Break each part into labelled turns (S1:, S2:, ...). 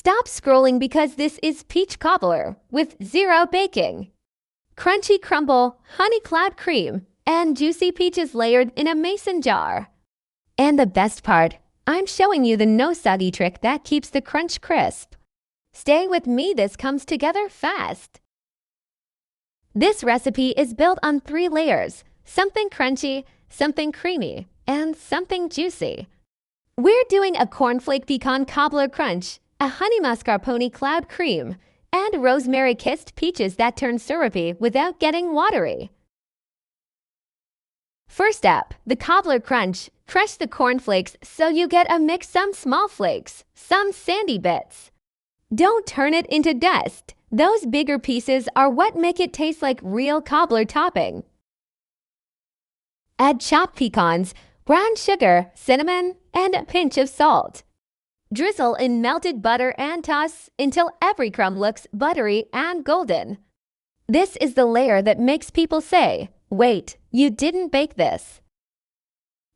S1: Stop scrolling because this is peach cobbler with zero baking. Crunchy crumble, honey cloud cream, and juicy peaches layered in a mason jar. And the best part, I'm showing you the no-soggy trick that keeps the crunch crisp. Stay with me, this comes together fast. This recipe is built on 3 layers, something crunchy, something creamy, and something juicy. We're doing a cornflake-pecan cobbler crunch, a honey-mascarpone cloud cream, and rosemary-kissed peaches that turn syrupy without getting watery. First up, the cobbler crunch. Crush the cornflakes so you get a mix, some small flakes, some sandy bits. Don't turn it into dust. Those bigger pieces are what make it taste like real cobbler topping. Add chopped pecans, brown sugar, cinnamon, and a pinch of salt. Drizzle in melted butter and toss until every crumb looks buttery and golden. This is the layer that makes people say, "Wait, you didn't bake this."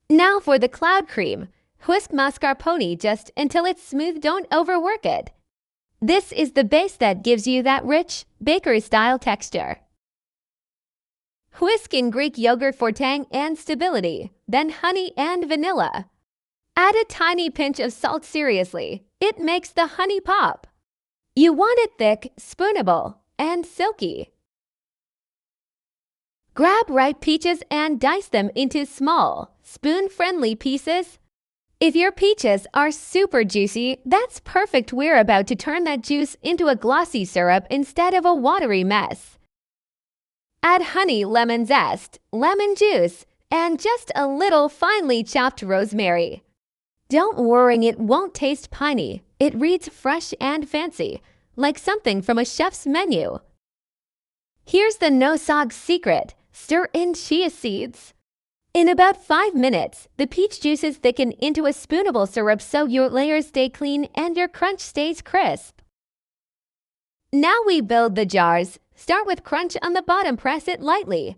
S1: Now for the cloud cream. Whisk mascarpone just until it's smooth, don't overwork it. This is the base that gives you that rich, bakery-style texture. Whisk in Greek yogurt for tang and stability, then honey and vanilla. Add a tiny pinch of salt, seriously, it makes the honey pop. You want it thick, spoonable, and silky. Grab ripe peaches and dice them into small, spoon-friendly pieces. If your peaches are super juicy, that's perfect. We're about to turn that juice into a glossy syrup instead of a watery mess. Add honey, lemon zest, lemon juice, and just a little finely chopped rosemary. Don't worry, it won't taste piney. It reads fresh and fancy, like something from a chef's menu. Here's the no-sog secret. Stir in chia seeds. In about 5 minutes, the peach juices thicken into a spoonable syrup so your layers stay clean and your crunch stays crisp. Now we build the jars. Start with crunch on the bottom, press it lightly.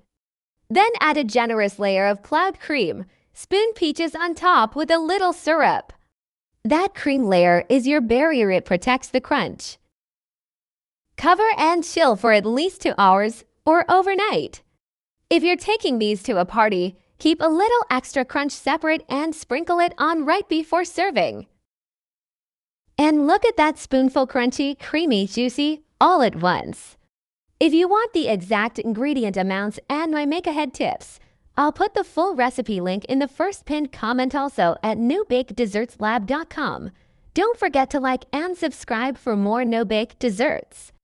S1: Then add a generous layer of cloud cream. Spoon peaches on top with a little syrup. That cream layer is your barrier, it protects the crunch. Cover and chill for at least 2 hours or overnight. If you're taking these to a party, keep a little extra crunch separate and sprinkle it on right before serving. And look at that spoonful, crunchy, creamy, juicy, all at once. If you want the exact ingredient amounts and my make-ahead tips, I'll put the full recipe link in the first pinned comment, also at nobakedessertslab.com. Don't forget to like and subscribe for more no-bake desserts.